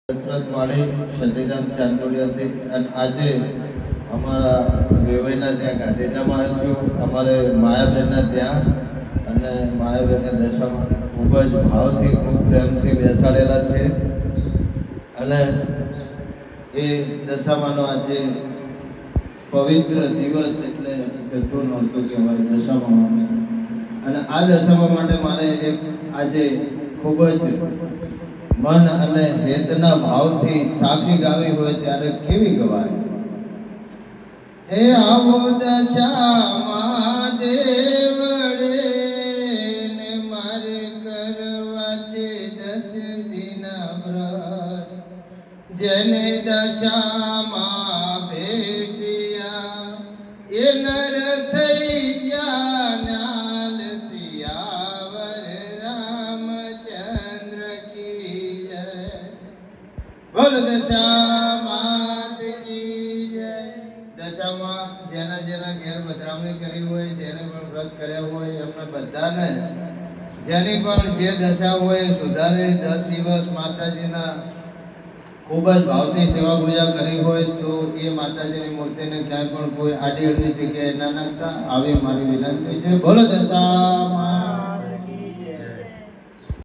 દશરથ માળી સતીરામ ચાંદોડિયાથી અને આજે અમારા વેવાઈના ત્યાં ગાંધીધામમાં આવ્યો છું. અમારે માયાબેનના ત્યાં અને માયાબેનની દશામાં ખૂબ જ ભાવથી ખૂબ પ્રેમથી બેસાડેલા છે અને એ દશામાનો આજે પવિત્ર દિવસ એટલે ચતુર નોરતું કહેવાય દશામાં. અને આ દશામાં માટે મારે એક આજે ખૂબ જ મન અને હેતના ભાવથી સાખી ગાવી હોય ત્યારે કેવી ગવાય. હે આવો દશામાં દેવડે ને મારે કરવા છે 10 દિના વ્રત. જેને દશામાં ભેટ્યા એ નર થઈ ગયા નાલ સિયાવર રામચંદ્ર કી જય. બોલ દશામાત કી જય. દશામાં જેના જેના ઘેર પધરામણી કરી હોય, જેને પણ વ્રત કર્યા હોય, એમને બધાને જેની પણ જે દશા હોય સુધારે 10 દિવસ માતાજીના ખૂબ જ ભાવથી સેવા પૂજા કરી હોય તો એ માતાજીની મૂર્તિને ક્યાંય પણ કોઈ આડી અડધી જગ્યાએ ના નાખતા આવી મારી વિનંતી છે. બોલો દશામાં.